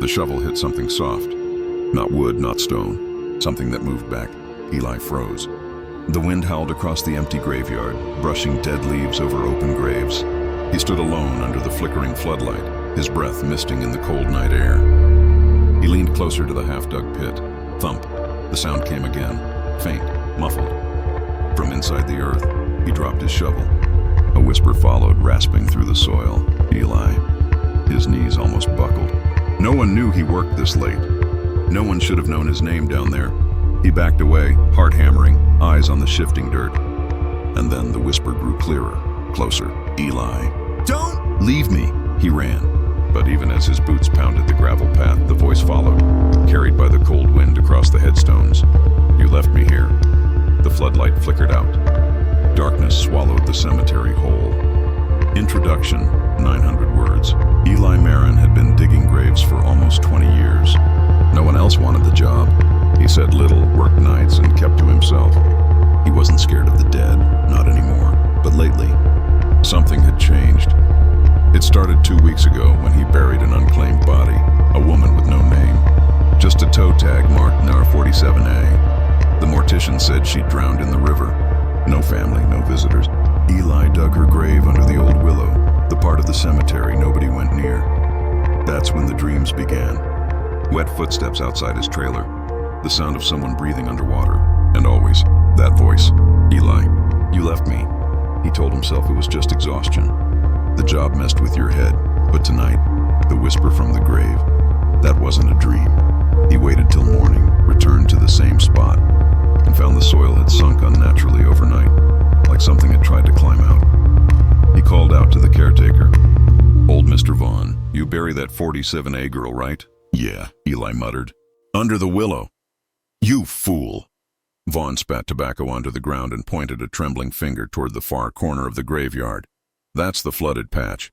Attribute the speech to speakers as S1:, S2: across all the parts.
S1: The shovel hit something soft. Not wood, not stone. Something that moved back. Eli froze. The wind howled across the empty graveyard, brushing dead leaves over open graves. He stood alone under the flickering floodlight, his breath misting in the cold night air. He leaned closer to the half-dug pit. Thump. The sound came again, faint, muffled. From inside the earth, he dropped his shovel. A whisper followed, rasping through the soil. Eli. His knees almost buckled. No one knew he worked this late. No one should have known his name down there. He backed away, heart hammering, eyes on the shifting dirt. And then the whisper grew clearer, closer. Eli.
S2: Don't
S1: Leave me, he ran. But even as his boots pounded the gravel path, the voice followed, carried by the cold wind across the headstones. You left me here. The floodlight flickered out. Darkness swallowed the cemetery whole. Introduction, 900 words. Eli Marin had been digging graves for almost 20 years. No one else wanted the job. He said little, worked nights, and kept to himself. He wasn't scared of the dead, not anymore. But lately, something had changed. It started 2 weeks ago when he buried an unclaimed body, a woman with no name. Just a toe tag marked NAR 47A. The mortician said she'd drowned in the river. No family, no visitors. Eli dug her grave under the old willow, the part of the cemetery nobody went near. That's when the dreams began. Wet footsteps outside his trailer, the sound of someone breathing underwater, and always, that voice. Eli, you left me. He told himself it was just exhaustion. The job messed with your head, but tonight, the whisper from the grave, that wasn't a dream. He waited till morning, returned to the same spot, and found the soil had sunk unnaturally overnight, like something had tried to climb out. He called out to the caretaker. Old Mr. Vaughn, you bury that 47A girl, right? Yeah, Eli muttered. Under the willow. You fool! Vaughn spat tobacco onto the ground and pointed a trembling finger toward the far corner of the graveyard. That's the flooded patch.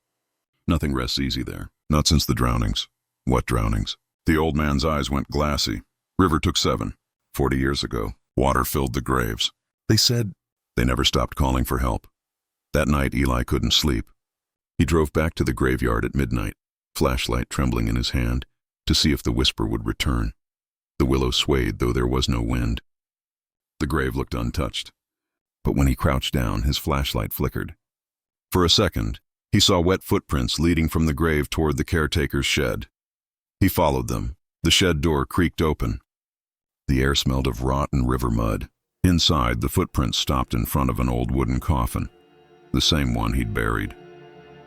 S1: Nothing rests easy there, not since the drownings. What drownings? The old man's eyes went glassy. River took 7. 40 years ago, water filled the graves. They said they never stopped calling for help. That night, Eli couldn't sleep. He drove back to the graveyard at midnight, flashlight trembling in his hand, to see if the whisper would return. The willow swayed, though there was no wind. The grave looked untouched. But when he crouched down, his flashlight flickered. For a second, he saw wet footprints leading from the grave toward the caretaker's shed. He followed them. The shed door creaked open. The air smelled of rot and river mud. Inside, the footprints stopped in front of an old wooden coffin, the same one he'd buried.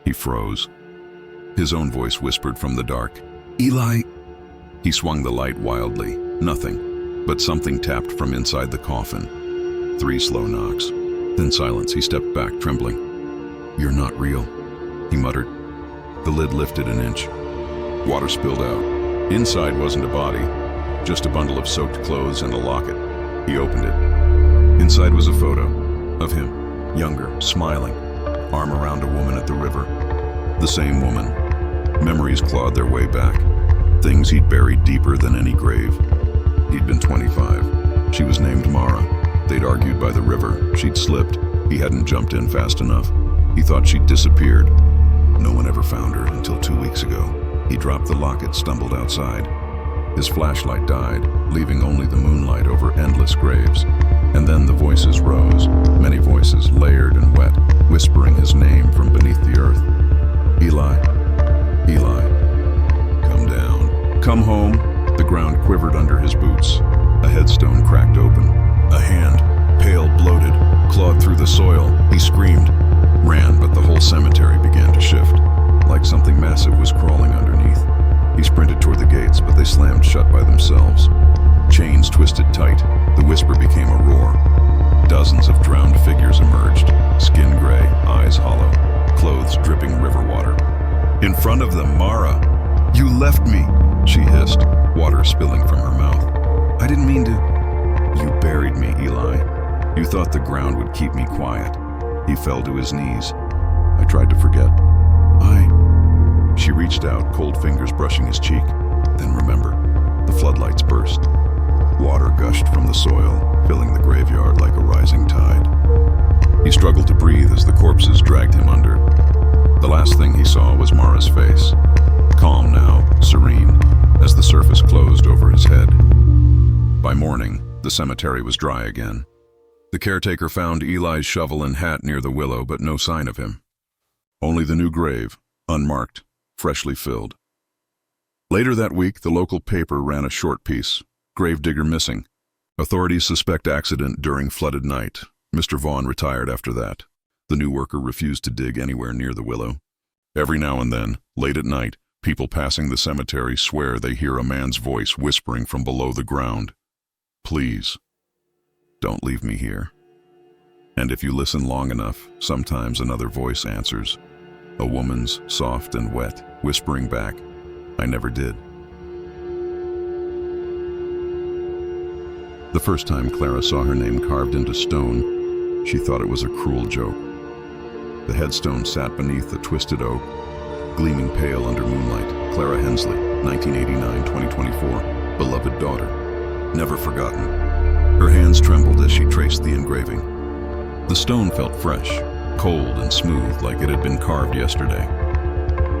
S1: He froze. His own voice whispered from the dark, Eli! He swung the light wildly. Nothing, but something tapped from inside the coffin. 3 slow knocks. Then silence. He stepped back, trembling. You're not real, he muttered. The lid lifted an inch. Water spilled out. Inside wasn't a body, just a bundle of soaked clothes and a locket. He opened it. Inside was a photo of him, younger, smiling, arm around a woman at the river. The same woman. Memories clawed their way back. Things he'd buried deeper than any grave. He'd been 25. She was named Mara. They'd argued by the river. She'd slipped. He hadn't jumped in fast enough. He thought she'd disappeared. No one ever found her until 2 weeks ago. He dropped the locket, stumbled outside. His flashlight died, leaving only the moonlight over endless graves. And then the voices rose, many voices, layered and wet, whispering his name from beneath the earth. Eli, Eli, come down. Come home. The ground quivered under his boots. A headstone cracked open. A hand, pale, bloated, clawed through the soil. He screamed, ran, but the whole cemetery began to shift, like something massive was crawling underneath. He sprinted toward the gates, but they slammed shut by themselves. Chains twisted tight. The whisper became a roar. Dozens of drowned figures emerged, skin gray, eyes hollow, clothes dripping river water. In front of them, Mara. You left me, she hissed, water spilling from her mouth. I didn't mean to. You buried me, Eli. You thought the ground would keep me quiet. He fell to his knees. I tried to forget. She reached out, cold fingers brushing his cheek. Then remember, the floodlights burst. Water gushed from the soil, filling the graveyard like a rising tide. He struggled to breathe as the corpses dragged him under. The last thing he saw was Mara's face. Calm now, serene, The cemetery was dry again. The caretaker found Eli's shovel and hat near the willow, but no sign of him. Only the new grave, unmarked, freshly filled. Later that week, the local paper ran a short piece, "Gravedigger missing. Authorities suspect accident during flooded night. Mr. Vaughn retired after that." The new worker refused to dig anywhere near the willow. Every now and then, late at night, people passing the cemetery swear they hear a man's voice whispering from below the ground, "Please, don't leave me here." And if you listen long enough, sometimes another voice answers, a woman's, soft and wet, whispering back, "I never did." The first time Clara saw her name carved into stone, she thought it was a cruel joke. The headstone sat beneath a twisted oak, gleaming pale under moonlight. Clara Hensley, 1989-2024, beloved daughter, never forgotten. Her hands trembled as she traced the engraving. The stone felt fresh, cold and smooth, like it had been carved yesterday.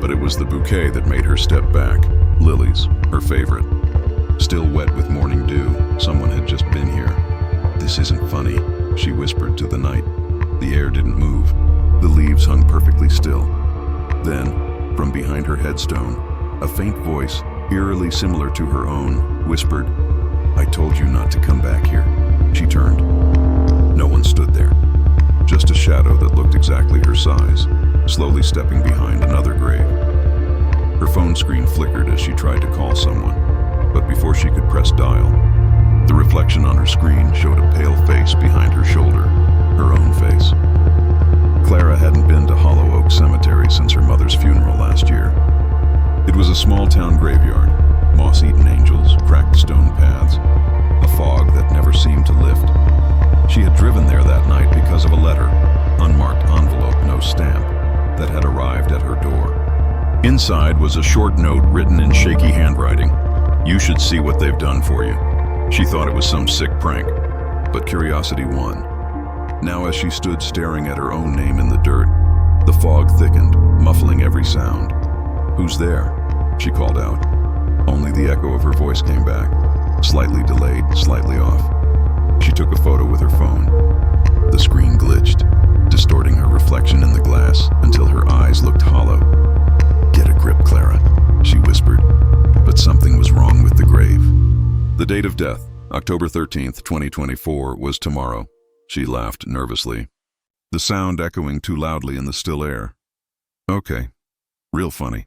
S1: But it was the bouquet that made her step back. Lilies, her favorite. Still wet with morning dew, someone had just been here. "This isn't funny," she whispered to the night. The air didn't move. The leaves hung perfectly still. Then, from behind her headstone, a faint voice, eerily similar to her own, whispered, "I told you not to come back here." She turned. No one stood there. Just a shadow that looked exactly her size, slowly stepping behind another grave. Her phone screen flickered as she tried to call someone, but before she could press dial, the reflection on her screen showed a pale face behind her shoulder, her own face. Clara hadn't been to Hollow Oak Cemetery since her mother's funeral last year. It was a small-town graveyard, moss-eaten angels, cracked stone paths, a fog that never seemed to lift. She had driven there that night because of a letter, unmarked envelope, no stamp, that had arrived at her door. Inside was a short note written in shaky handwriting. "You should see what they've done for you." She thought it was some sick prank, but curiosity won. Now as she stood staring at her own name in the dirt, the fog thickened, muffling every sound. "Who's there?" she called out. Only the echo of her voice came back, slightly delayed, slightly off. She took a photo with her phone. The screen glitched, distorting her reflection in the glass until her eyes looked hollow. "Get a grip, Clara," she whispered, but something was wrong with the grave. The date of death, October 13th, 2024, was tomorrow. She laughed nervously, the sound echoing too loudly in the still air. "Okay, real funny."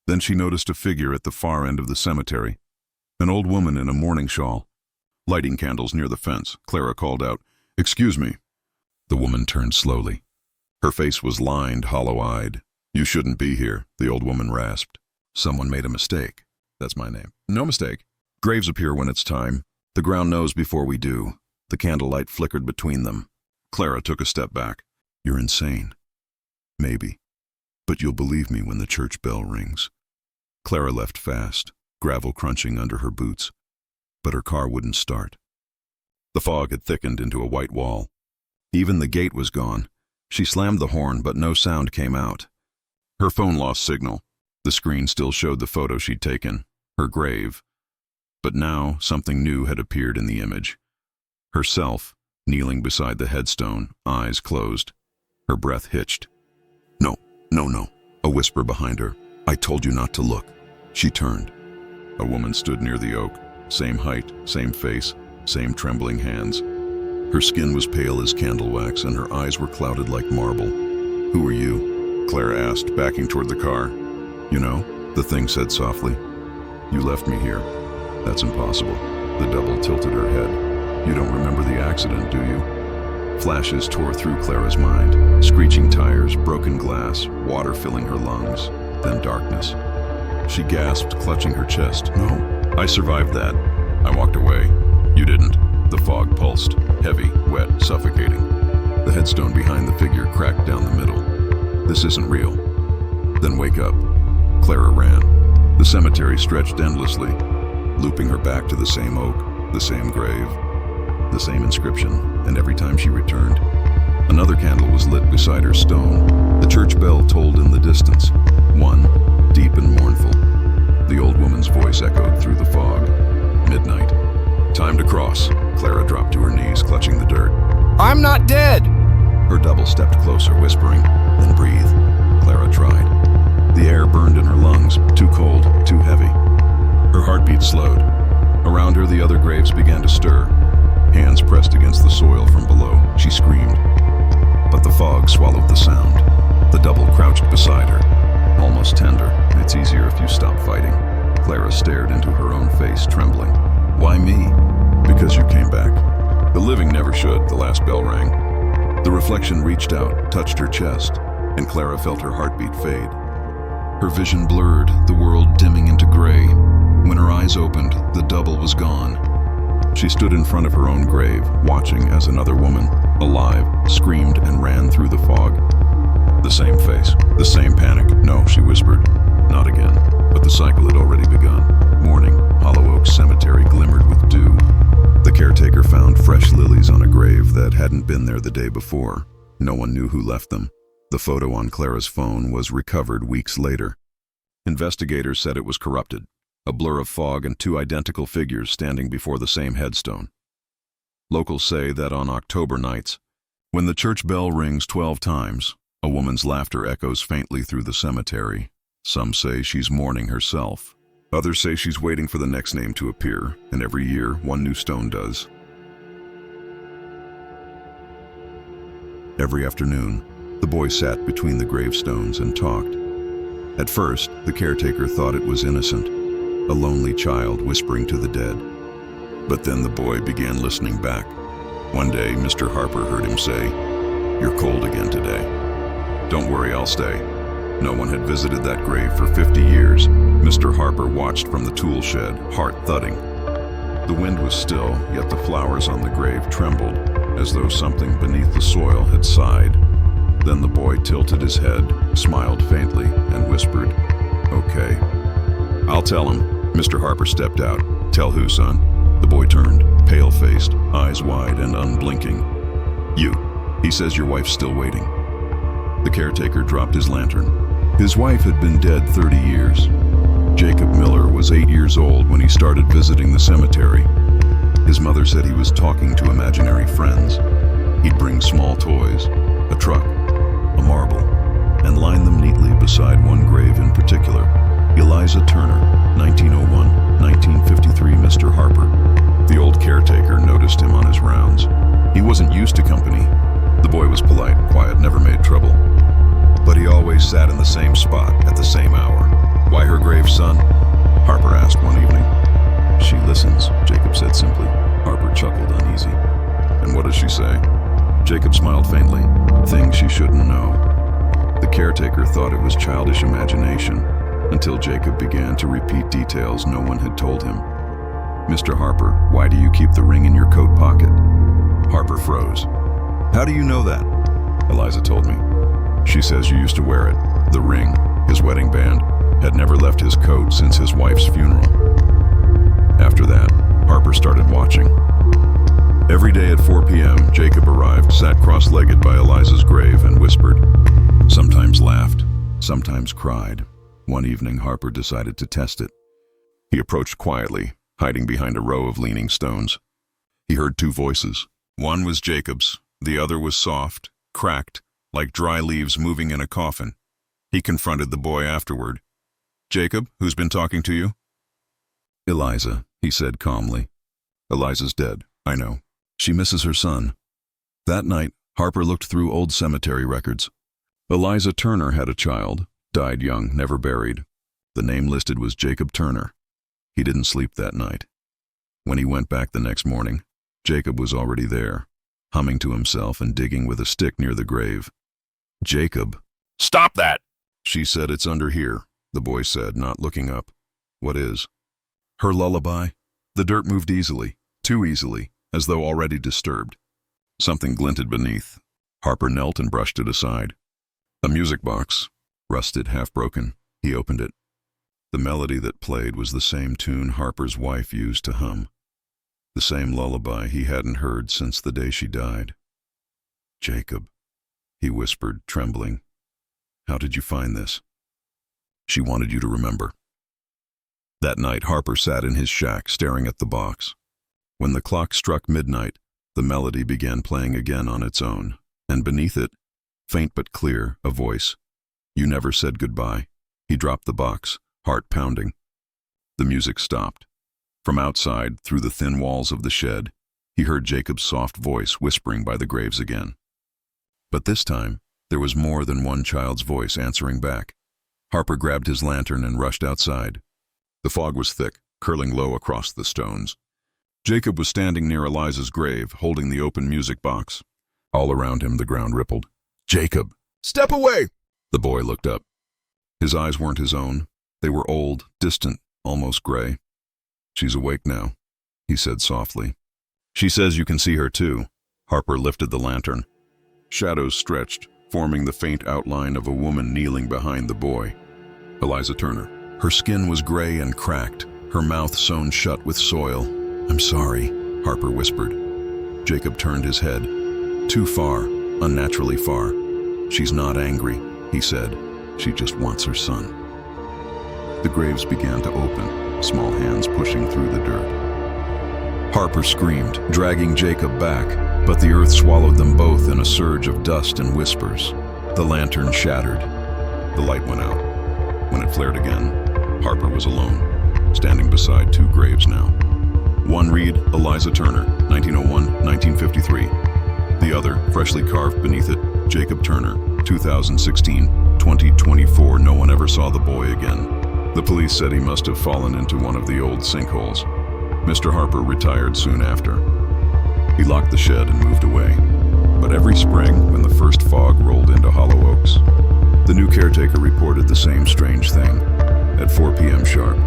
S1: Then she noticed a figure at the far end of the cemetery, an old woman in a mourning shawl, lighting candles near the fence. Clara called out, "Excuse me." The woman turned slowly. Her face was lined, hollow-eyed. "You shouldn't be here," the old woman rasped. "Someone made a mistake." "That's my name." "No mistake. Graves appear when it's time. The ground knows before we do." The candlelight flickered between them. Clara took a step back. "You're insane." "Maybe. But you'll believe me when the church bell rings." Clara left fast, gravel crunching under her boots. But her car wouldn't start. The fog had thickened into a white wall. Even the gate was gone. She slammed the horn, but no sound came out. Her phone lost signal. The screen still showed the photo she'd taken, her grave. But now something new had appeared in the image. Herself, kneeling beside the headstone, eyes closed. Her breath hitched. "No, no, no," a whisper behind her. "I told you not to look." She turned. A woman stood near the oak, same height, same face, same trembling hands. Her skin was pale as candle wax, and her eyes were clouded like marble. "Who are you?" Clara asked, backing toward the car. "You know," the thing said softly. "You left me here." "That's impossible." The double tilted her head. "You don't remember the accident, do you?" Flashes tore through Clara's mind. Screeching tires, broken glass, water filling her lungs, then darkness. She gasped, clutching her chest. "No, I survived that." "I walked away." "You didn't." The fog pulsed, heavy, wet, suffocating. The headstone behind the figure cracked down the middle. "This isn't real." "Then wake up." Clara ran. The cemetery stretched endlessly, looping her back to the same oak, the same grave, the same inscription, and every time she returned, another candle was lit beside her stone. The church bell tolled in the distance, one, deep and mournful. The old woman's voice echoed through the fog. "Midnight. Time to cross. Clara dropped to her knees, clutching the dirt.
S2: I'm not dead!
S1: Her double stepped closer, whispering, "Then breathe." Clara tried. The air burned in her lungs, too cold, too heavy. Her heartbeat slowed. Around her, the other graves began to stir. Hands pressed against the soil from below. She screamed. But the fog swallowed the sound. The double crouched beside her, almost tender. "It's easier if you stop fighting." Clara stared into her own face, trembling. "Why me?" "Because you came back. The living never should." The last bell rang. The reflection reached out, touched her chest, and Clara felt her heartbeat fade. Her vision blurred, the world dimming into gray. When her eyes opened, the double was gone. She stood in front of her own grave, watching as another woman, alive, screamed and ran through the fog. The same face, the same panic. "No," she whispered. "Not again." But the cycle had already begun. Morning, Hollow Oak Cemetery glimmered with dew. The caretaker found fresh lilies on a grave that hadn't been there the day before. No one knew who left them. The photo on Clara's phone was recovered weeks later. Investigators said it was corrupted, a blur of fog and two identical figures standing before the same headstone. Locals say that on October nights, when the church bell rings 12 times, a woman's laughter echoes faintly through the cemetery. Some say she's mourning herself. Others say she's waiting for the next name to appear, and every year one new stone does. Every afternoon, the boy sat between the gravestones and talked. At first, the caretaker thought it was innocent, a lonely child whispering to the dead. But then the boy began listening back. One day, Mr. Harper heard him say, "You're cold again today. Don't worry, I'll stay." No one had visited that grave for 50 years. Mr. Harper watched from the tool shed, heart thudding. The wind was still, yet the flowers on the grave trembled, as though something beneath the soil had sighed. Then the boy tilted his head, smiled faintly, and whispered, "Okay." "I'll tell him." Mr. Harper stepped out. "Tell who, son?" The boy turned, pale-faced, eyes wide and unblinking. "You. He says your wife's still waiting." The caretaker dropped his lantern. His wife had been dead 30 years. Jacob Miller was 8 years old when he started visiting the cemetery. His mother said he was talking to imaginary friends. He'd bring small toys, a truck, a marble, and line them neatly beside one grave in particular. Eliza Turner, 1901, 1953, Mr. Harper. The old caretaker noticed him on his rounds. He wasn't used to company. The boy was polite, quiet, never made trouble. But he always sat in the same spot at the same hour. "Why her grave, son?" Harper asked one evening. "She listens," Jacob said simply. Harper chuckled uneasy. "And what does she say?" Jacob smiled faintly. "Things she shouldn't know." The caretaker thought it was childish imagination, until Jacob began to repeat details no one had told him. "Mr. Harper, why do you keep the ring in your coat pocket?" Harper froze. "How do you know that?" "Eliza told me. She says you used to wear it. The ring, his wedding band, had never left his coat since his wife's funeral." After that, Harper started watching. Every day at 4 p.m., Jacob arrived, sat cross-legged by Eliza's grave, and whispered. Sometimes laughed, sometimes cried. One evening, Harper decided to test it. He approached quietly, hiding behind a row of leaning stones. He heard two voices. One was Jacob's, the other was soft, cracked, like dry leaves moving in a coffin. He confronted the boy afterward. "Jacob, who's been talking to you?" "Eliza," he said calmly. "Eliza's dead, I know. She misses her son." That night, Harper looked through old cemetery records. Eliza Turner had a child, died young, never buried. The name listed was Jacob Turner. He didn't sleep that night. When he went back the next morning, Jacob was already there, humming to himself and digging with a stick near the grave. "Jacob." "Stop that!" She said, "It's under here," the boy said, not looking up. "What is?" "Her lullaby." The dirt moved easily, too easily, as though already disturbed. Something glinted beneath. Harper knelt and brushed it aside. A music box, rusted, half-broken. He opened it. The melody that played was the same tune Harper's wife used to hum. The same lullaby he hadn't heard since the day she died. "Jacob," he whispered, trembling. "How did you find this?" "She wanted you to remember." That night, Harper sat in his shack, staring at the box. When the clock struck midnight, the melody began playing again on its own, and beneath it, faint but clear, a voice. You never said goodbye. He dropped the box, heart pounding. The music stopped. From outside, through the thin walls of the shed, he heard Jacob's soft voice whispering by the graves again. But this time, there was more than one child's voice answering back. Harper grabbed his lantern and rushed outside. The fog was thick, curling low across the stones. Jacob was standing near Eliza's grave, holding the open music box. All around him, the ground rippled. Jacob! Step away! The boy looked up. His eyes weren't his own. They were old, distant, almost gray. She's awake now, he said softly. She says you can see her too. Harper lifted the lantern. Shadows stretched, forming the faint outline of a woman kneeling behind the boy. Eliza Turner. Her skin was gray and cracked, her mouth sewn shut with soil. I'm sorry, Harper whispered. Jacob turned his head. Too far, unnaturally far. She's not angry, he said. She just wants her son. The graves began to open, small hands pushing through the dirt. Harper screamed, dragging Jacob back, but the earth swallowed them both in a surge of dust and whispers. The lantern shattered. The light went out. When it flared again, Harper was alone, standing beside two graves now. One read, Eliza Turner, 1901-1953. The other, freshly carved beneath it, Jacob Turner, 2016-2024. No one ever saw the boy again. The police said he must have fallen into one of the old sinkholes. Mr. Harper retired soon after. He locked the shed and moved away. But every spring, when the first fog rolled into Hollow Oaks, the new caretaker reported the same strange thing. At 4 p.m. sharp,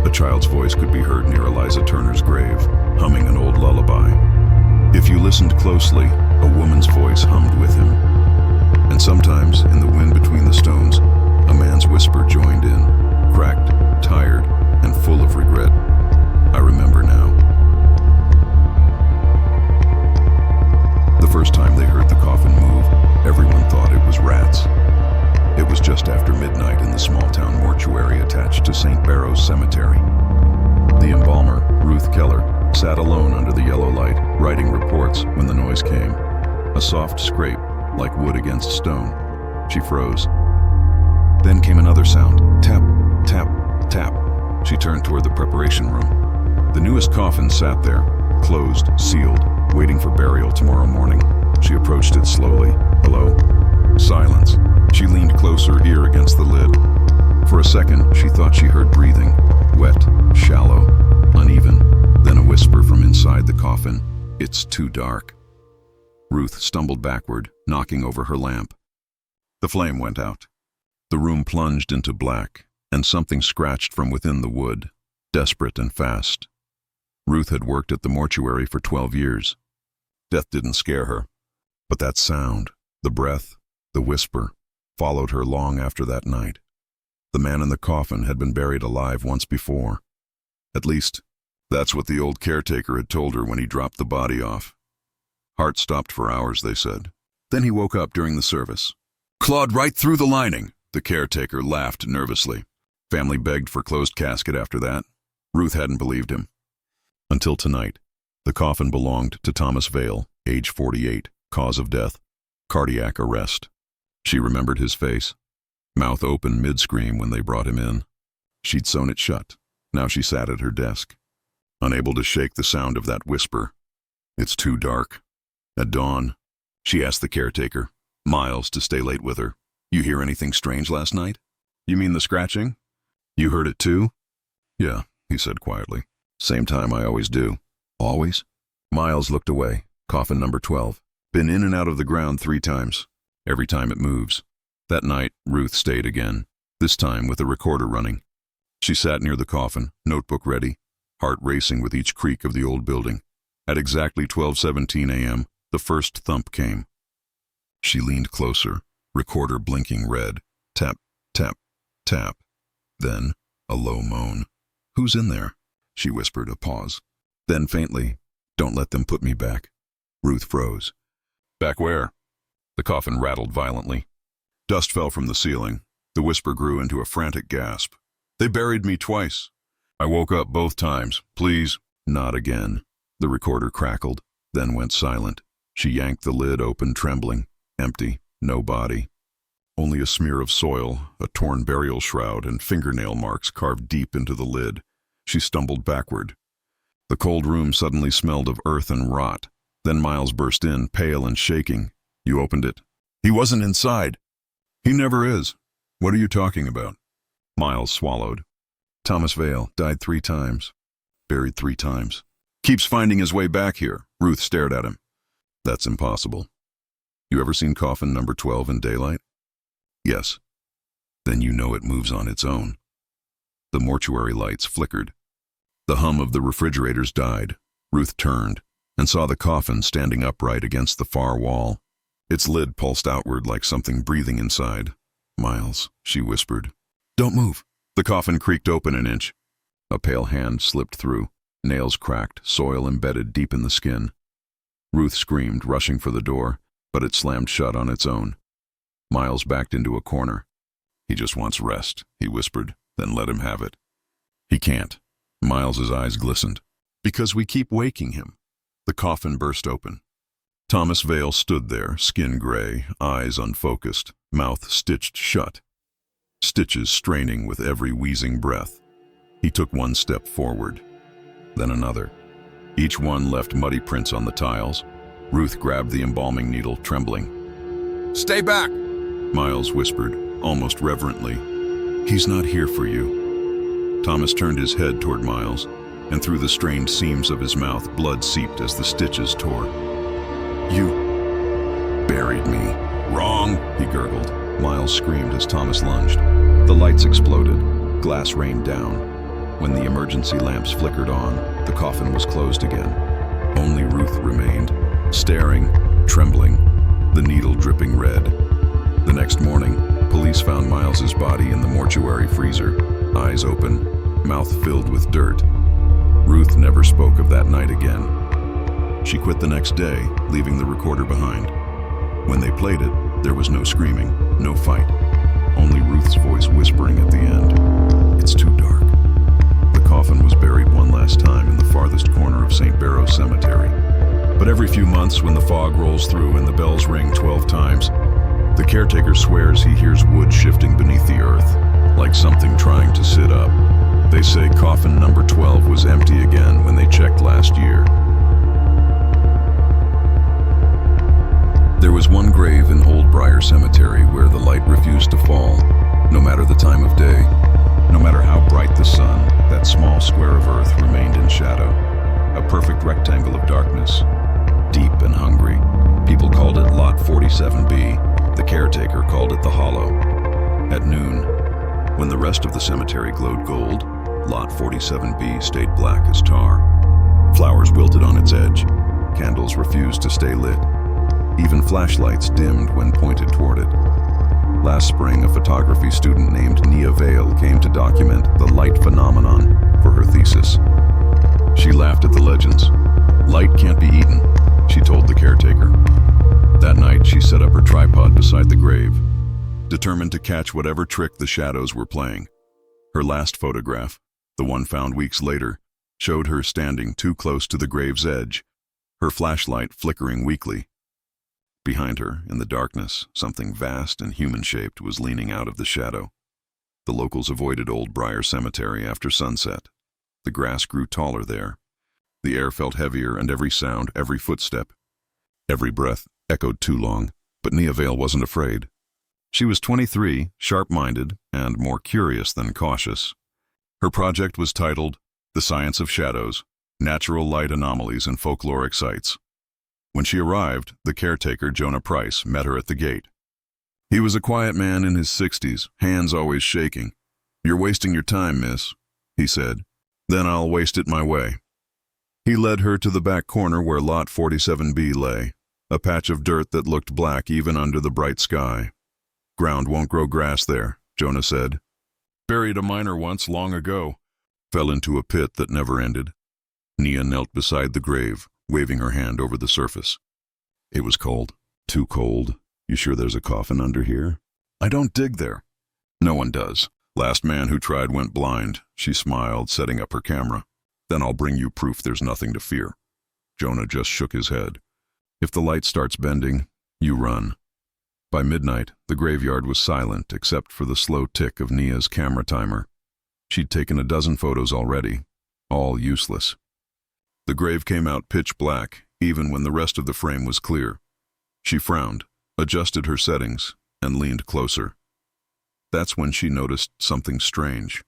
S1: a child's voice could be heard near Eliza Turner's grave, humming an old lullaby. If you listened closely, a woman's voice hummed with him. And sometimes, in the wind between the stones, a man's whisper joined in, cracked, tired, and full of regret. I remember now. The first time they heard the coffin move, everyone thought it was rats. It was just after midnight in the small-town mortuary attached to St. Barrow's Cemetery. The embalmer, Ruth Keller, sat alone under the yellow light, writing reports when the noise came. A soft scrape, like wood against stone. She froze. Then came another sound. Tap, tap, tap. She turned toward the preparation room. The newest coffin sat there, closed, sealed, waiting for burial tomorrow morning. She approached it slowly. Hello? Silence. She leaned closer, ear against the lid. For a second, she thought she heard breathing. Wet, shallow, uneven. Then a whisper from inside the coffin. It's too dark. Ruth stumbled backward, knocking over her lamp. The flame went out. The room plunged into black, and something scratched from within the wood, desperate and fast. Ruth had worked at the mortuary for 12 years. Death didn't scare her, but that sound, the breath, the whisper, followed her long after that night. The man in the coffin had been buried alive once before. At least, that's what the old caretaker had told her when he dropped the body off. Heart stopped for hours, they said. Then he woke up during the service. Clawed right through the lining, the caretaker laughed nervously. Family begged for closed casket after that. Ruth hadn't believed him. Until tonight. The coffin belonged to Thomas Vale, age 48, cause of death, cardiac arrest. She remembered his face, mouth open mid-scream when they brought him in. She'd sewn it shut. Now she sat at her desk, unable to shake the sound of that whisper. It's too dark. At dawn, she asked the caretaker, Miles, to stay late with her. You hear anything strange last night? You mean the scratching? You heard it too? Yeah, he said quietly. Same time I always do. Always? Miles looked away. Coffin number 12. Been in and out of the ground 3 times. Every time it moves. That night, Ruth stayed again, this time with a recorder running. She sat near the coffin, notebook ready, heart racing with each creak of the old building. At exactly 12:17 a.m., the first thump came. She leaned closer, recorder blinking red. Tap, tap, tap. Then, a low moan. Who's in there? She whispered, a pause. Then faintly, don't let them put me back. Ruth froze. Back where? The coffin rattled violently. Dust fell from the ceiling. The whisper grew into a frantic gasp. They buried me twice. I woke up both times. Please, not again. The recorder crackled, then went silent. She yanked the lid open, trembling. Empty, no body. Only a smear of soil, a torn burial shroud, and fingernail marks carved deep into the lid. She stumbled backward. The cold room suddenly smelled of earth and rot. Then Miles burst in, pale and shaking. You opened it. He wasn't inside. He never is. What are you talking about? Miles swallowed. Thomas Vale died 3 times. Buried 3 times. Keeps finding his way back here. Ruth stared at him. That's impossible. You ever seen coffin number 12 in daylight? Yes. Then you know it moves on its own. The mortuary lights flickered. The hum of the refrigerators died. Ruth turned and saw the coffin standing upright against the far wall. Its lid pulsed outward like something breathing inside. Miles, she whispered. Don't move. The coffin creaked open an inch. A pale hand slipped through. Nails cracked, soil embedded deep in the skin. Ruth screamed, rushing for the door, but it slammed shut on its own. Miles backed into a corner. He just wants rest, he whispered, then let him have it. He can't. Miles's eyes glistened. Because we keep waking him. The coffin burst open. Thomas Vale stood there, skin gray, eyes unfocused, mouth stitched shut. Stitches straining with every wheezing breath. He took one step forward, then another. Each one left muddy prints on the tiles. Ruth grabbed the embalming needle, trembling. Stay back, Miles whispered, almost reverently. He's not here for you. Thomas turned his head toward Miles, and through the strained seams of his mouth, blood seeped as the stitches tore. You buried me. Wrong, he gurgled. Miles screamed as Thomas lunged. The lights exploded. Glass rained down. When the emergency lamps flickered on, the coffin was closed again. Only Ruth remained, staring, trembling, the needle dripping red. The next morning, police found Miles's body in the mortuary freezer, eyes open, mouth filled with dirt. Ruth never spoke of that night again. She quit the next day, leaving the recorder behind. When they played it, there was no screaming, no fight. Only Ruth's voice whispering at the end. It's too dark. The coffin was buried one last time in the farthest corner of St. Barrow's Cemetery. But every few months, when the fog rolls through and the bells ring 12 times, the caretaker swears he hears wood shifting beneath the earth, like something trying to sit up. They say coffin number 12 was empty again when they checked last year. There was one grave in Old Briar Cemetery where the light refused to fall, no matter the time of day. No matter how bright the sun, that small square of earth remained in shadow, a perfect rectangle of darkness, deep and hungry. People called it Lot 47B. The caretaker called it the Hollow. At noon, when the rest of the cemetery glowed gold, Lot 47B stayed black as tar. Flowers wilted on its edge. Candles refused to stay lit. Even flashlights dimmed when pointed toward it. Last spring, a photography student named Nia Vale came to document the light phenomenon for her thesis. She laughed at the legends. Light can't be eaten, she told the caretaker. That night, she set up her tripod beside the grave, determined to catch whatever trick the shadows were playing. Her last photograph, the one found weeks later, showed her standing too close to the grave's edge, her flashlight flickering weakly. Behind her, in the darkness, something vast and human-shaped was leaning out of the shadow. The locals avoided Old Briar Cemetery after sunset. The grass grew taller there. The air felt heavier, and every sound, every footstep, every breath echoed too long, but Nia Vale wasn't afraid. She was 23, sharp-minded, and more curious than cautious. Her project was titled The Science of Shadows, Natural Light Anomalies and Folkloric Sites. When she arrived, the caretaker, Jonah Price, met her at the gate. He was a quiet man in his 60s, hands always shaking. "You're wasting your time, miss," he said. "Then I'll waste it my way." He led her to the back corner where Lot 47B lay, a patch of dirt that looked black even under the bright sky. "Ground won't grow grass there," Jonah said. "Buried a miner once, long ago. Fell into a pit that never ended." Nia knelt beside the grave, waving her hand over the surface. "It was cold. Too cold. You sure there's a coffin under here?" "I don't dig there." "No one does. Last man who tried went blind," she smiled, setting up her camera. "Then I'll bring you proof there's nothing to fear." Jonah just shook his head. If the light starts bending, you run. By midnight, the graveyard was silent except for the slow tick of Nia's camera timer. She'd taken a dozen photos already, all useless. The grave came out pitch black, even when the rest of the frame was clear. She frowned, adjusted her settings, and leaned closer. That's when she noticed something strange.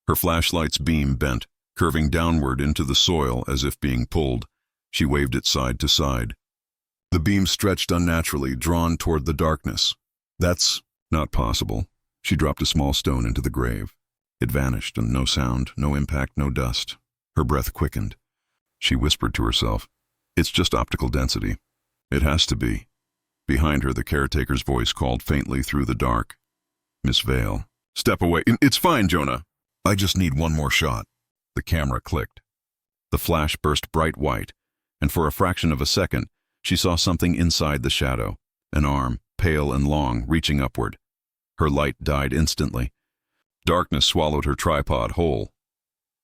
S1: Her flashlight's beam bent, curving downward into the soil as if being pulled. She waved it side to side. The beam stretched unnaturally, drawn toward the darkness. That's not possible. She dropped a small stone into the grave. It vanished, and no sound, no impact, no dust. Her breath quickened. She whispered to herself, "It's just optical density. It has to be." Behind her, the caretaker's voice called faintly through the dark. "Miss Vale." "Step away." "It's fine, Jonah. I just need one more shot." The camera clicked. The flash burst bright white, and for a fraction of a second, she saw something inside the shadow, an arm, pale and long, reaching upward. Her light died instantly. Darkness swallowed her tripod whole.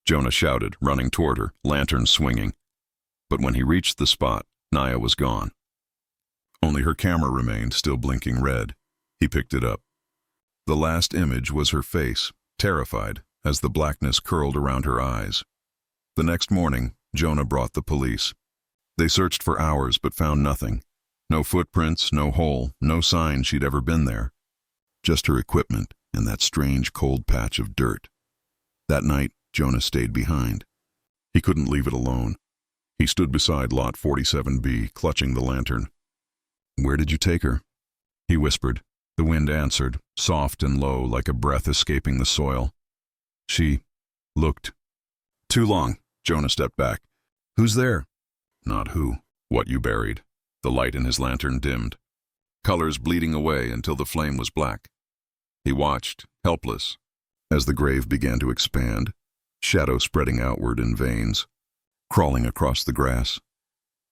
S1: Jonah shouted, running toward her, lantern swinging. But when he reached the spot, Nia was gone. Only her camera remained, still blinking red. He picked it up. The last image was her face, terrified, as the blackness curled around her eyes. The next morning, Jonah brought the police. They searched for hours but found nothing. No footprints, no hole, no sign she'd ever been there. Just her equipment and that strange cold patch of dirt. That night, Jonah stayed behind. He couldn't leave it alone. He stood beside Lot 47B, clutching the lantern. "Where did you take her?" he whispered. The wind answered, soft and low like a breath escaping the soil. She looked. "Too long." Jonah stepped back. "Who's there?" "Not who. What you buried." The light in his lantern dimmed, colors bleeding away until the flame was black. He watched, helpless, as the grave began to expand, shadow spreading outward in veins, crawling across the grass.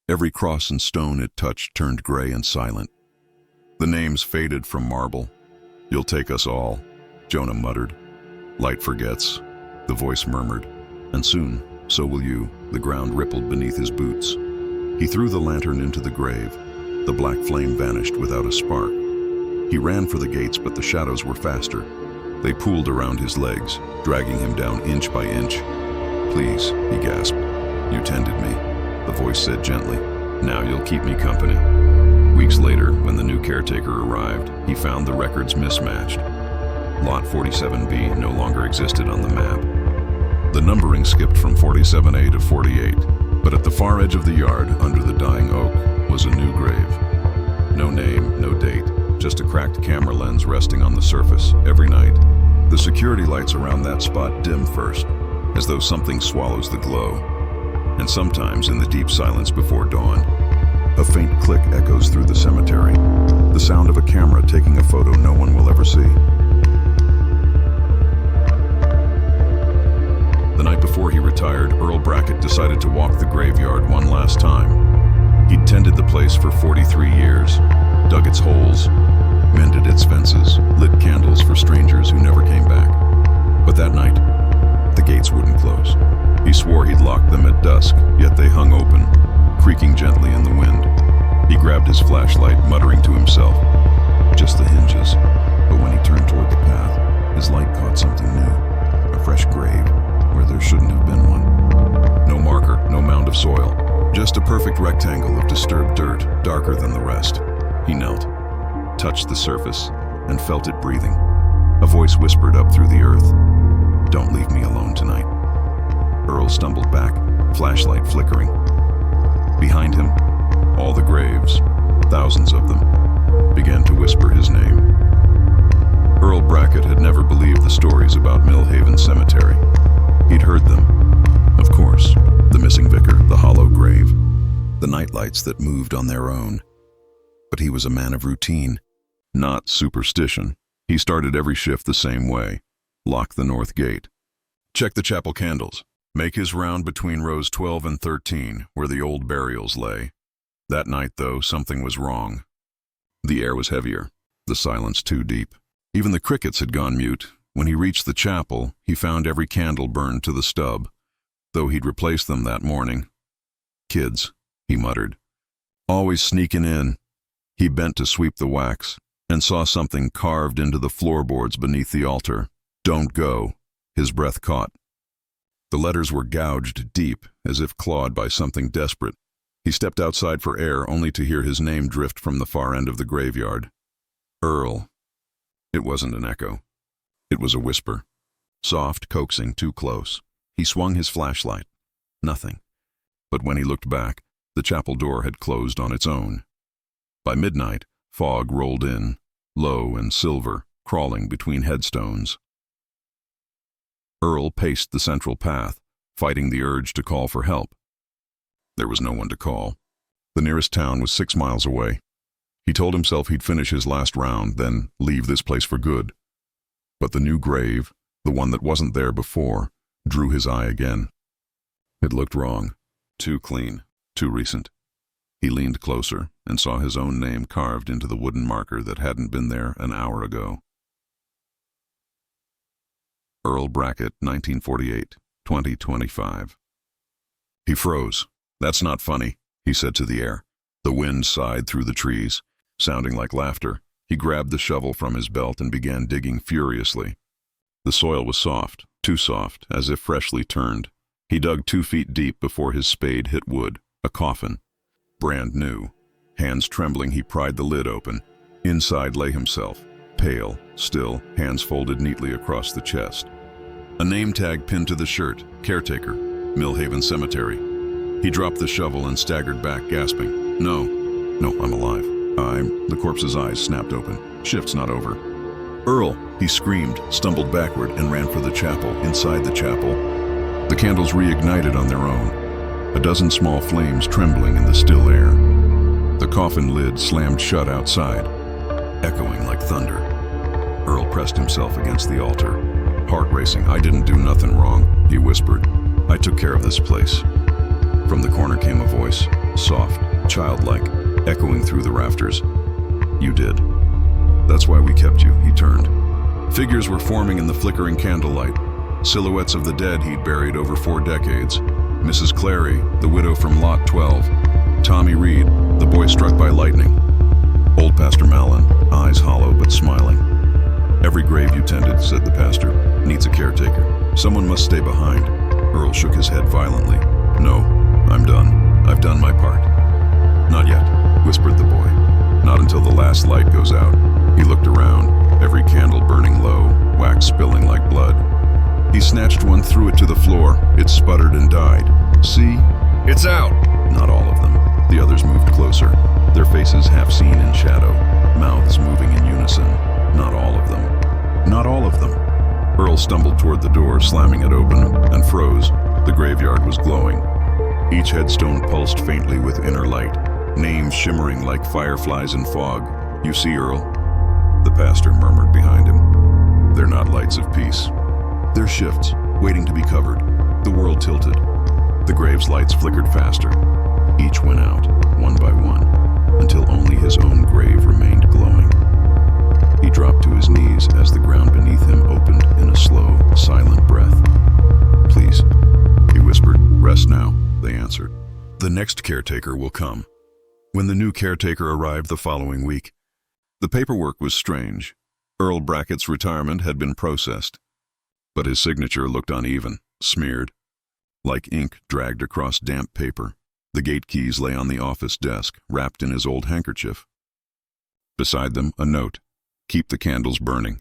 S1: Every cross and stone it touched turned gray and silent. The names faded from marble. "You'll take us all," Jonah muttered. "Light forgets," the voice murmured. "And soon, so will you." The ground rippled beneath his boots. He threw the lantern into the grave. The black flame vanished without a spark. He ran for the gates, but the shadows were faster. They pooled around his legs, dragging him down inch by inch. "Please," he gasped. "You tended me," the voice said gently. "Now you'll keep me company." Weeks later, when the new caretaker arrived, he found the records mismatched. Lot 47B no longer existed on the map. The numbering skipped from 47A to 48, but at the far edge of the yard, under the dying oak, was a new grave. No name, no date, just a cracked camera lens resting on the surface. Every night, the security lights around that spot dim first, as though something swallows the glow. And sometimes, in the deep silence before dawn, a faint click echoes through the cemetery, the sound of a camera taking a photo no one will ever see. The night before he retired, Earl Brackett decided to walk the graveyard one last time. He'd tended the place for 43 years, dug its holes, mended its fences, lit candles for strangers who never came back. But that night, the gates wouldn't close. He swore he'd locked them at dusk, yet they hung open, creaking gently in the wind. He grabbed his flashlight, muttering to himself, "Just the hinges." But when he turned toward the path, his light caught something new, a fresh grave where there shouldn't have been one. No marker, no mound of soil, just a perfect rectangle of disturbed dirt, darker than the rest. He knelt, touched the surface, and felt it breathing. A voice whispered up through the earth, "Don't leave me alone tonight." Earl stumbled back, flashlight flickering. Behind him, all the graves, thousands of them, began to whisper his name. Earl Brackett had never believed the stories about Millhaven Cemetery. He'd heard them, of course, the missing vicar, the hollow grave, the nightlights that moved on their own. But he was a man of routine, not superstition. He started every shift the same way. Lock the north gate. Check the chapel candles. Make his round between rows 12 and 13, where the old burials lay. That night, though, something was wrong. The air was heavier, the silence too deep. Even the crickets had gone mute. When he reached the chapel, he found every candle burned to the stub, though he'd replaced them that morning. Kids, he muttered. Always sneaking in. He bent to sweep the wax and saw something carved into the floorboards beneath the altar. Don't go. His breath caught. The letters were gouged deep, as if clawed by something desperate. He stepped outside for air, only to hear his name drift from the far end of the graveyard. Earl. It wasn't an echo. It was a whisper. Soft, coaxing, too close. He swung his flashlight. Nothing. But when he looked back, the chapel door had closed on its own. By midnight, fog rolled in, low and silver, crawling between headstones. Earl paced the central path, fighting the urge to call for help. There was no one to call. The nearest town was 6 miles away. He told himself he'd finish his last round, then leave this place for good. But the new grave, the one that wasn't there before, drew his eye again. It looked wrong. Too clean. Too recent. He leaned closer and saw his own name carved into the wooden marker that hadn't been there an hour ago. Earl Brackett, 1948, 2025. He froze. That's not funny, he said to the air. The wind sighed through the trees, sounding like laughter. He grabbed the shovel from his belt and began digging furiously. The soil was soft, too soft, as if freshly turned. He dug 2 feet deep before his spade hit wood, a coffin. Brand new. Hands trembling, he pried the lid open. Inside lay himself, pale, still, hands folded neatly across the chest. A name tag pinned to the shirt, Caretaker, Millhaven Cemetery. He dropped the shovel and staggered back, gasping. No, I'm alive. The corpse's eyes snapped open. Shift's not over. Earl, he screamed, stumbled backward, and ran for the chapel. Inside the chapel, the candles reignited on their own, a dozen small flames trembling in the still air. The coffin lid slammed shut outside, echoing like thunder. Earl pressed himself against the altar, heart racing. I didn't do nothing wrong, he whispered. I took care of this place. From the corner came a voice, soft, childlike, echoing through the rafters. You did. That's why we kept you, he turned. Figures were forming in the flickering candlelight, silhouettes of the dead he'd buried over 4 decades. Mrs. Clary, the widow from Lot 12. Tommy Reed, the boy struck by lightning. Old Pastor Mallon, eyes hollow but smiling. Every grave you tended, said the pastor, needs a caretaker. Someone must stay behind. Earl shook his head violently. No, I'm done. I've done my part. Not yet, whispered the boy. Not until the last light goes out. He looked around, every candle burning low, wax spilling like blood. He snatched one, threw it to the floor. It sputtered and died. See? It's out! Not all of them. The others moved closer, their faces half seen in shadow, mouths moving in unison. Not all of them. Not all of them. Earl stumbled toward the door, slamming it open, and froze. The graveyard was glowing. Each headstone pulsed faintly with inner light, names shimmering like fireflies in fog. You see, Earl? The pastor murmured behind him. They're not lights of peace. They're shifts, waiting to be covered. The world tilted. The grave's lights flickered faster. Each went out, one by one, until only his own grave remained glowing. He dropped to his knees as the ground beneath him opened in a slow, silent breath. Please, he whispered. Rest now, they answered. The next caretaker will come. When the new caretaker arrived the following week, the paperwork was strange. Earl Brackett's retirement had been processed, but his signature looked uneven, smeared, like ink dragged across damp paper. The gate keys lay on the office desk, wrapped in his old handkerchief. Beside them, a note. Keep the candles burning.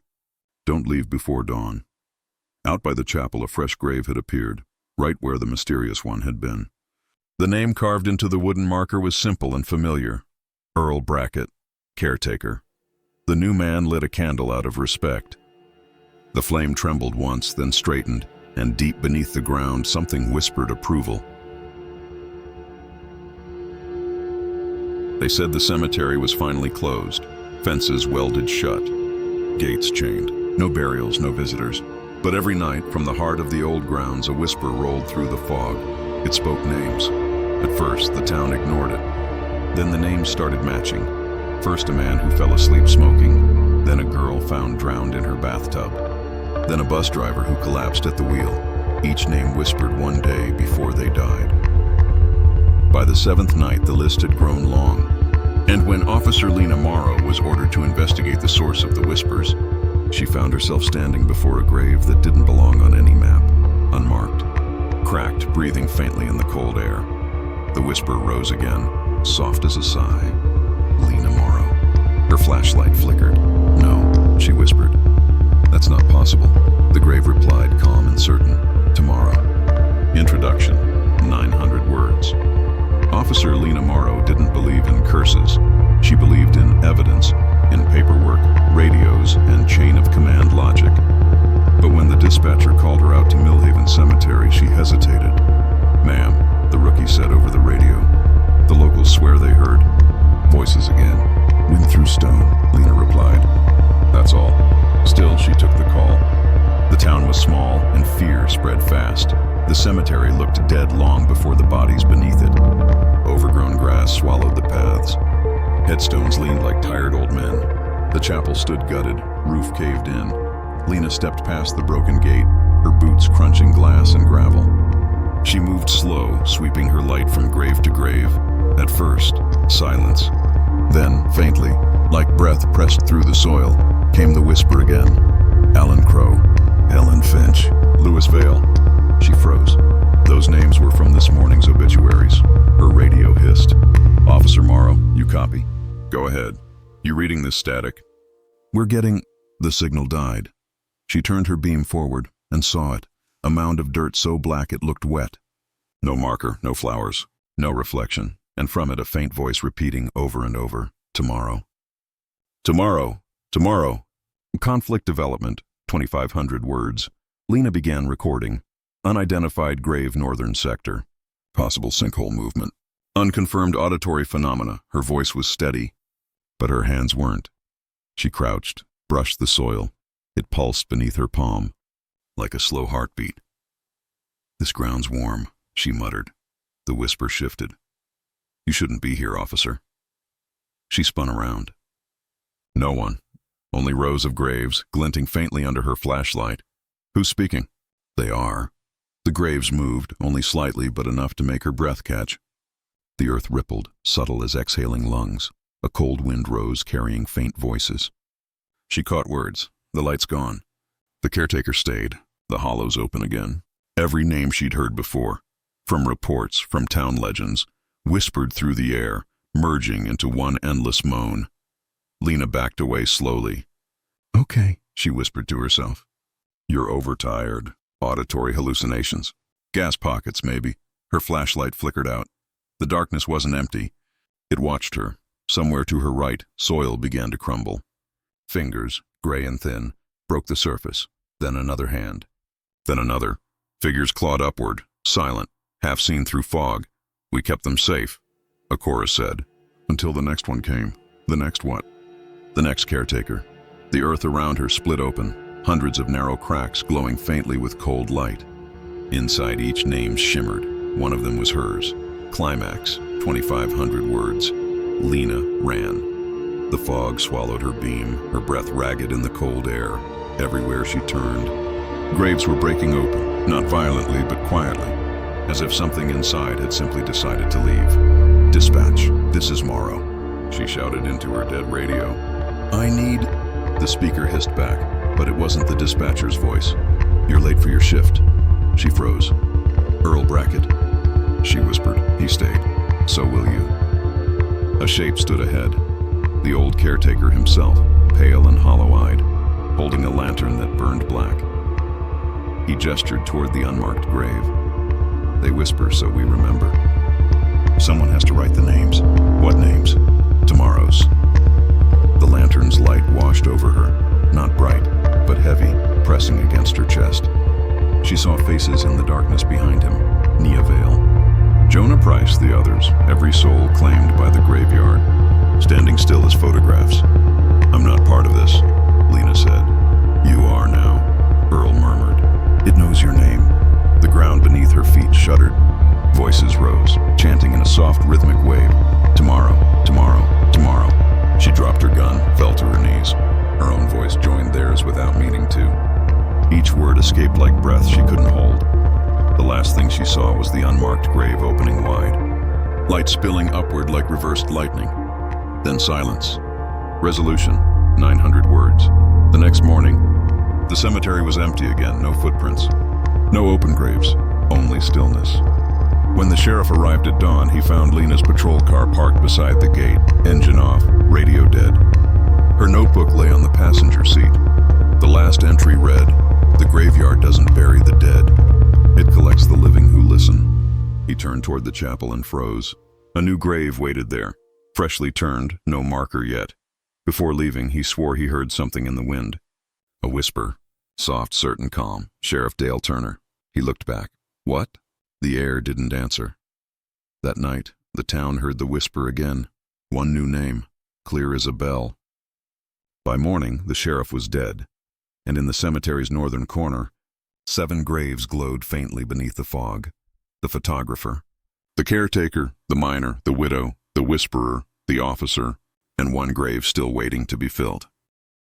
S1: Don't leave before dawn. Out by the chapel, a fresh grave had appeared, right where the mysterious one had been. The name carved into the wooden marker was simple and familiar. Earl Brackett, Caretaker. The new man lit a candle out of respect. The flame trembled once, then straightened, and deep beneath the ground, something whispered approval. They said the cemetery was finally closed, fences welded shut, gates chained, no burials, no visitors. But every night, from the heart of the old grounds, a whisper rolled through the fog. It spoke names. At first, the town ignored it. Then the names started matching. First a man who fell asleep smoking, then a girl found drowned in her bathtub, then a bus driver who collapsed at the wheel. Each name whispered one day before they died. By the seventh night, the list had grown long. And when Officer Lena Morrow was ordered to investigate the source of the whispers, she found herself standing before a grave that didn't belong on any map, unmarked, cracked, breathing faintly in the cold air. The whisper rose again, soft as a sigh. Lena Morrow. Her flashlight flickered. "No," she whispered. "That's not possible." The grave replied, calm and certain. "Tomorrow." Introduction. 900 words. Officer Lena Morrow didn't believe in curses. She believed in evidence, in paperwork, radios, and chain of command logic. But when the dispatcher called her out to Millhaven Cemetery, she hesitated. "Ma'am," the rookie said over the radio. "The locals swear they heard voices again." "Wind through stone," Lena replied. "That's all." Still, she took the call. The town was small, and fear spread fast. The cemetery looked dead long before the bodies beneath it. Overgrown grass swallowed the paths. Headstones leaned like tired old men. The chapel stood gutted, roof caved in. Lena stepped past the broken gate, her boots crunching glass and gravel. She moved slow, sweeping her light from grave to grave. At first, silence. Then, faintly, like breath pressed through the soil, came the whisper again. Alan Crow, Helen Finch, Louis Vale. She froze. Those names were from this morning's obituaries. Her radio hissed. "Officer Morrow, you copy?" "Go ahead. You reading this static?" "We're getting..." The signal died. She turned her beam forward and saw it, a mound of dirt so black it looked wet. No marker, no flowers, no reflection, and from it a faint voice repeating over and over, "Tomorrow. Tomorrow. Tomorrow." Conflict development, 2,500 words. Lena began recording. Unidentified grave northern sector. Possible sinkhole movement. Unconfirmed auditory phenomena. Her voice was steady, but her hands weren't. She crouched, brushed the soil. It pulsed beneath her palm, like a slow heartbeat. "This ground's warm," she muttered. The whisper shifted. "You shouldn't be here, officer." She spun around. No one. Only rows of graves, glinting faintly under her flashlight. "Who's speaking?" "They are." The graves moved, only slightly, but enough to make her breath catch. The earth rippled, subtle as exhaling lungs. A cold wind rose, carrying faint voices. She caught words. "The light's gone." The caretaker stayed, the hollows open again. Every name she'd heard before, from reports, from town legends, whispered through the air, merging into one endless moan. Lena backed away slowly. "Okay," she whispered to herself. "You're overtired. Auditory hallucinations. Gas pockets, maybe." Her flashlight flickered out. The darkness wasn't empty. It watched her. Somewhere to her right, soil began to crumble. Fingers, gray and thin, broke the surface. Then another hand. Then another. Figures clawed upward, silent, half seen through fog. "We kept them safe," a chorus said. "Until the next one came." The next what? The next caretaker. The earth around her split open. Hundreds of narrow cracks glowing faintly with cold light. Inside each name shimmered. One of them was hers. Climax, 2,500 words. Lena ran. The fog swallowed her beam, her breath ragged in the cold air. Everywhere she turned, graves were breaking open, not violently but quietly, as if something inside had simply decided to leave. "Dispatch, this is Morrow," she shouted into her dead radio. "I need..." The speaker hissed back. But it wasn't the dispatcher's voice. "You're late for your shift." She froze. "Earl Brackett," she whispered. He stayed. "So will you." A shape stood ahead. The old caretaker himself, pale and hollow-eyed, holding a lantern that burned black. He gestured toward the unmarked grave. "They whisper so we remember. Someone has to write the names." "What names?" "Tomorrow's." The lantern's light washed over her, not bright, but heavy, pressing against her chest. She saw faces in the darkness behind him. Nia Vale, Jonah Price, the others, every soul claimed by the graveyard, standing still as photographs. "I'm not part of this," Lena said. "You are now," Earl murmured. "It knows your name." The ground beneath her feet shuddered. Voices rose, chanting in a soft rhythmic wave. "Tomorrow, tomorrow, tomorrow." She dropped her gun, fell to her knees. Her own voice joined theirs without meaning to. Each word escaped like breath she couldn't hold. The last thing she saw was the unmarked grave opening wide. light spilling upward like reversed lightning. Then silence. Resolution, 900 words. The next morning, the cemetery was empty again, no footprints. No open graves, only stillness. When the sheriff arrived at dawn, he found Lena's patrol car parked beside the gate, engine off, radio dead. Her notebook lay on the passenger seat. The last entry read, "The graveyard doesn't bury the dead. It collects the living who listen." He turned toward the chapel and froze. A new grave waited there, freshly turned, no marker yet. Before leaving, he swore he heard something in the wind. A whisper, soft, certain, calm. Sheriff Dale Turner. He looked back. What? The air didn't answer. That night, the town heard the whisper again. One new name, clear as a bell. By morning, the sheriff was dead, and in the cemetery's northern corner, 7 graves glowed faintly beneath the fog. The photographer, the caretaker, the miner, the widow, the whisperer, the officer, and one grave still waiting to be filled.